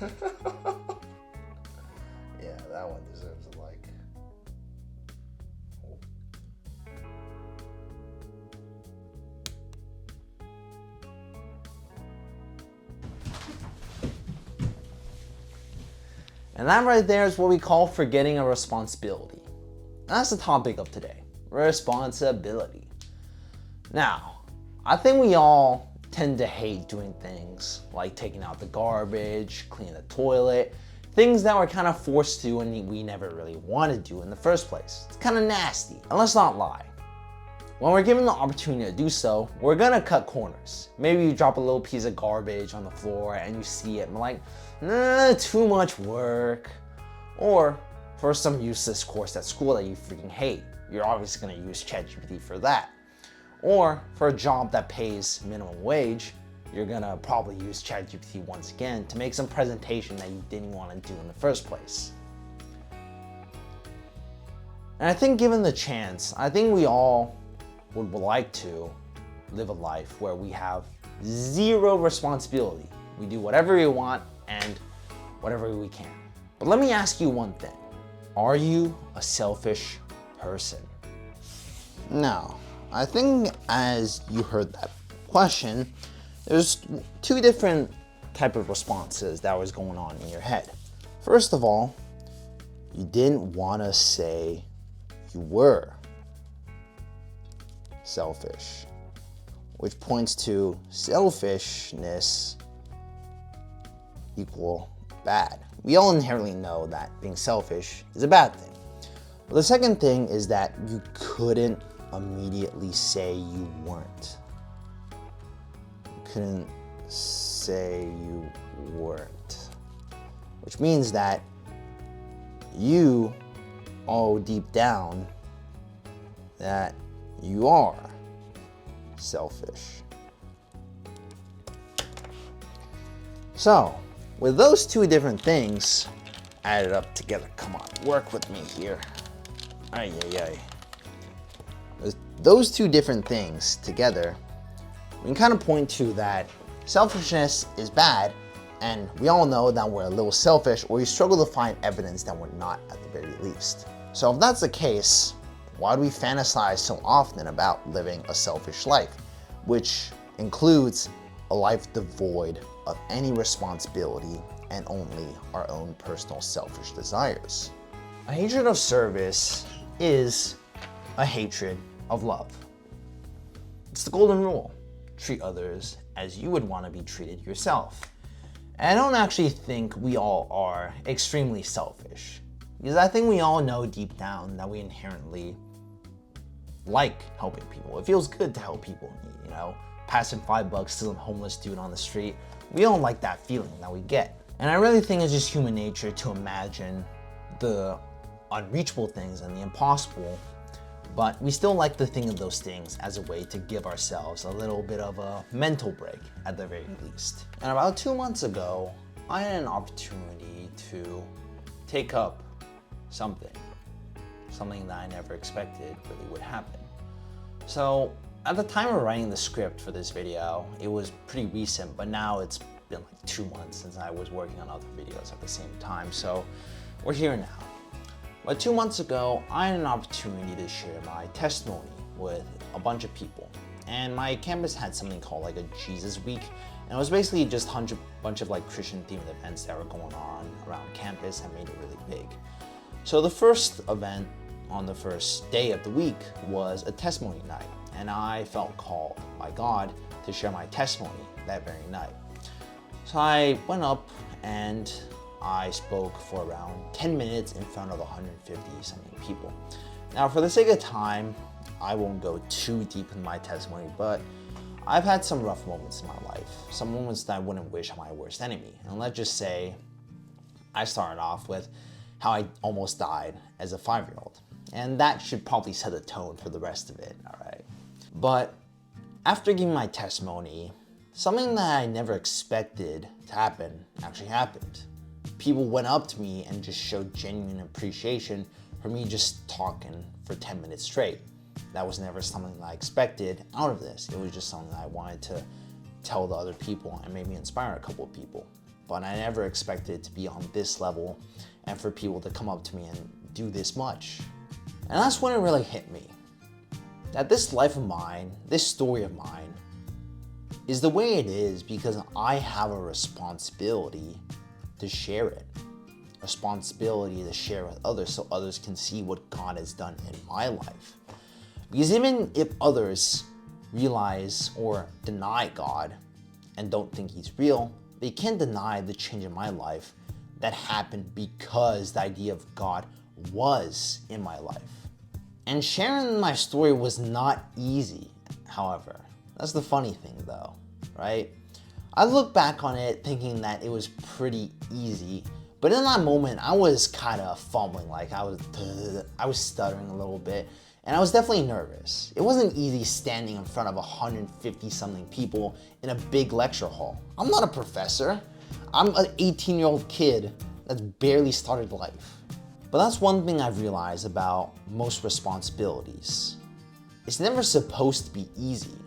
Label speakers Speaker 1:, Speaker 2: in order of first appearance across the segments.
Speaker 1: Yeah, that one deserves a like. And that right there is what we call forgetting a responsibility. That's the topic of today, responsibility. Now, I think we all tend to hate doing things like taking out the garbage, cleaning the toilet, things that we're kind of forced to and we never really want to do in the first place. It's kind of nasty. And let's not lie. When we're given the opportunity to do so, we're gonna cut corners. Maybe you drop a little piece of garbage on the floor and you see it and like, nah, too much work. Or for some useless course at school that you freaking hate, you're obviously gonna use ChatGPT for that. Or for a job that pays minimum wage, you're gonna probably use ChatGPT once again to make some presentation that you didn't want to do in the first place. And I think given the chance, I think we all would like to live a life where we have zero responsibility. We do whatever we want and whatever we can. But let me ask you one thing. Are you a selfish person? Now, I think as you heard that question, there's two different type of responses that was going on in your head. First of all, you didn't want to say you were selfish, which points to selfishness equal bad. We all inherently know that being selfish is a bad thing. But the second thing is that you couldn't immediately say you weren't. You couldn't say you weren't. Which means that you, all deep down, that you are selfish. So, with those two different things added up together, come on, work with me here. Ay, ay, ay. Those two different things together, we can kind of point to that selfishness is bad, and we all know that we're a little selfish, or we struggle to find evidence that we're not at the very least. So if that's the case, why do we fantasize so often about living a selfish life, which includes a life devoid of any responsibility and only our own personal selfish desires? A hatred of service is a hatred of love. It's the golden rule. Treat others as you would want to be treated yourself. And I don't actually think we all are extremely selfish, because I think we all know deep down that we inherently like helping people. It feels good to help people in need, you know? Passing $5 to some homeless dude on the street. We don't like that feeling that we get. And I really think it's just human nature to imagine the unreachable things and the impossible, but we still like to think of those things as a way to give ourselves a little bit of a mental break at the very least. And about 2 months ago, I had an opportunity to take up something that I never expected really would happen. So at the time of writing the script for this video, it was pretty recent, but now it's been like 2 months since I was working on other videos at the same time, so we're here now. But 2 months ago, I had an opportunity to share my testimony with a bunch of people. And my campus had something called like a Jesus Week, and it was basically just a bunch of like Christian themed events that were going on around campus and made it really big. So the first event on the first day of the week was a testimony night, and I felt called by God to share my testimony that very night. So I went up and I spoke for around 10 minutes in front of 150 something people. Now for the sake of time, I won't go too deep in my testimony, but I've had some rough moments in my life, some moments that I wouldn't wish on my worst enemy. And let's just say I started off with how I almost died as a 5-year-old. And that should probably set the tone for the rest of it, all right? But after giving my testimony, something that I never expected to happen actually happened. People went up to me and just showed genuine appreciation for me just talking for 10 minutes straight. That was never something that I expected out of this. It was just something that I wanted to tell the other people and maybe inspire a couple of people. but I never expected it to be on this level and for people to come up to me and do this much. And that's when it really hit me, that this life of mine, this story of mine, is the way it is because I have a responsibility to share it. Responsibility to share with others so others can see what God has done in my life. Because even if others realize or deny God and don't think he's real, they can't deny the change in my life that happened because the idea of God was in my life. And sharing my story was not easy, however. That's the funny thing though, right? I look back on it thinking that it was pretty easy, but in that moment I was kind of fumbling, like I was stuttering a little bit, and I was definitely nervous. It wasn't easy standing in front of 150 something people in a big lecture hall. I'm not a professor. I'm an 18-year-old kid that's barely started life. But that's one thing I've realized about most responsibilities. It's never supposed to be easy.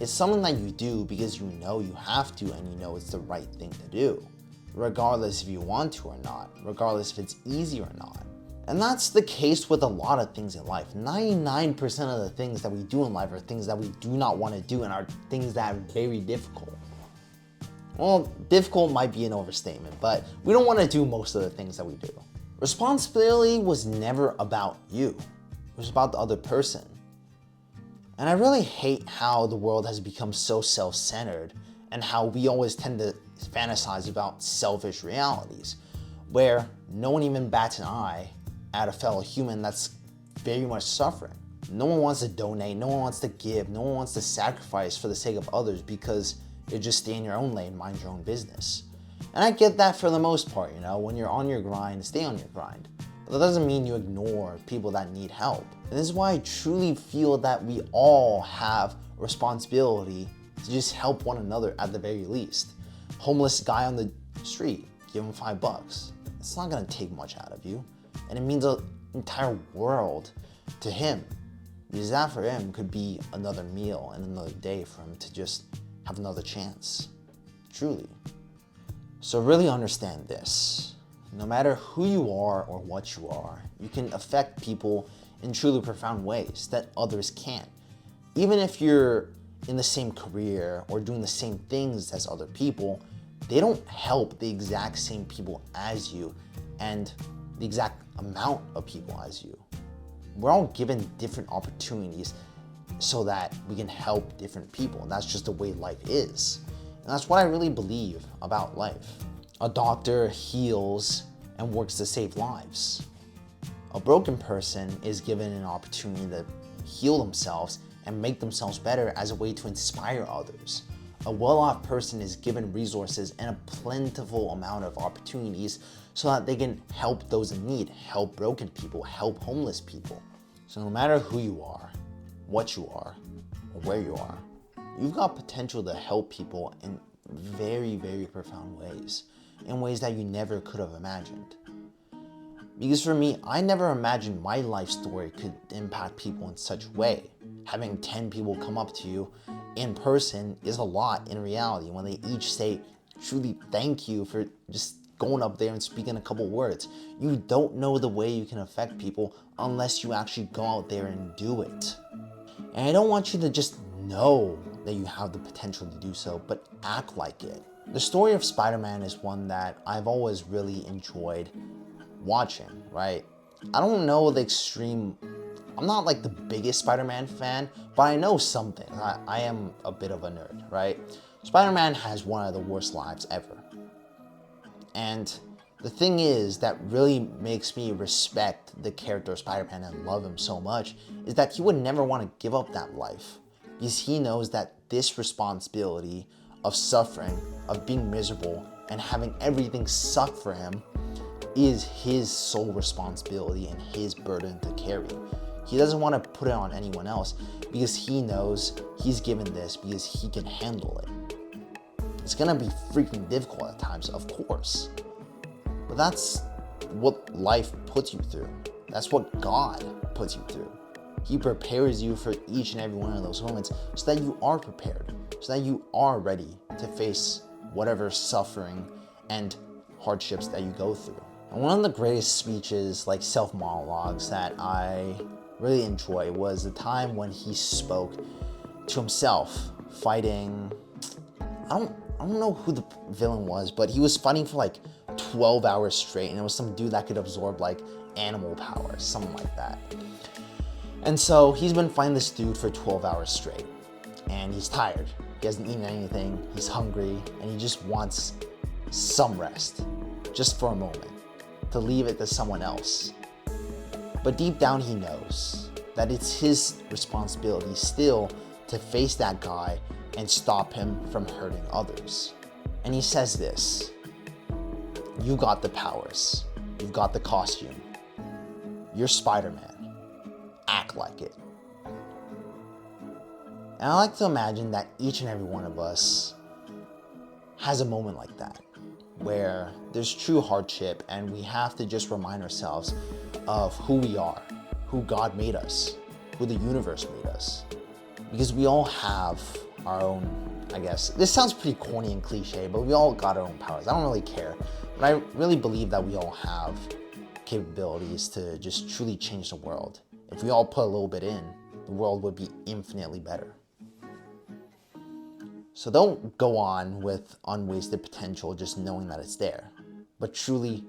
Speaker 1: It's something that you do because you know you have to and you know it's the right thing to do, regardless if you want to or not, regardless if it's easy or not. And that's the case with a lot of things in life. 99% of the things that we do in life are things that we do not want to do and are things that are very difficult. Well, difficult might be an overstatement, but we don't want to do most of the things that we do. Responsibility was never about you. It was about the other person. And I really hate how the world has become so self-centered and how we always tend to fantasize about selfish realities, where no one even bats an eye at a fellow human that's very much suffering. No one wants to donate, no one wants to give, no one wants to sacrifice for the sake of others because you just stay in your own lane, mind your own business. And I get that for the most part, when you're on your grind, stay on your grind. But that doesn't mean you ignore people that need help. And this is why I truly feel that we all have a responsibility to just help one another at the very least. Homeless guy on the street, give him $5. It's not gonna take much out of you. And it means an entire world to him. Because that for him could be another meal and another day for him to just have another chance. Truly. So really understand this. No matter who you are or what you are, you can affect people in truly profound ways that others can't. Even if you're in the same career or doing the same things as other people, they don't help the exact same people as you and the exact amount of people as you. We're all given different opportunities so that we can help different people. And that's just the way life is. And that's what I really believe about life. A doctor heals and works to save lives. A broken person is given an opportunity to heal themselves and make themselves better as a way to inspire others. A well-off person is given resources and a plentiful amount of opportunities so that they can help those in need, help broken people, help homeless people. So no matter who you are, what you are, or where you are, you've got potential to help people in very, very profound ways, in ways that you never could have imagined. Because for me, I never imagined my life story could impact people in such a way. Having 10 people come up to you in person is a lot in reality when they each say, truly thank you for just going up there and speaking a couple words. You don't know the way you can affect people unless you actually go out there and do it. And I don't want you to just know that you have the potential to do so, but act like it. The story of Spider-Man is one that I've always really enjoyed watching, right? I don't know the extreme, I'm not like the biggest Spider-Man fan, but I know something. I am a bit of a nerd, right? Spider-Man has one of the worst lives ever. And the thing is that really makes me respect the character of Spider-Man and love him so much is that he would never want to give up that life because he knows that this responsibility of suffering, of being miserable, and having everything suck for him is his sole responsibility and his burden to carry. He doesn't want to put it on anyone else because he knows he's given this because he can handle it. It's gonna be freaking difficult at times, of course. But that's what life puts you through. That's what God puts you through. He prepares you for each and every one of those moments so that you are prepared, so that you are ready to face whatever suffering and hardships that you go through. And one of the greatest speeches, like self-monologues, that I really enjoy was the time when he spoke to himself fighting, I don't know who the villain was, but he was fighting for like 12 hours straight, and it was some dude that could absorb like animal powers, something like that. And so he's been fighting this dude for 12 hours straight, and he's tired. He hasn't eaten anything, he's hungry, and he just wants some rest, just for a moment, to leave it to someone else. But deep down he knows that it's his responsibility still to face that guy and stop him from hurting others. And he says this: you got the powers, you've got the costume, you're Spider-Man, act like it. And I like to imagine that each and every one of us has a moment like that, where there's true hardship and we have to just remind ourselves of who we are, who God made us, who the universe made us. Because we all have our own, I guess, this sounds pretty corny and cliche, but we all got our own powers. I don't really care, but I really believe that we all have capabilities to just truly change the world. If we all put a little bit in, the world would be infinitely better. So don't go on with unwasted potential just knowing that it's there, but truly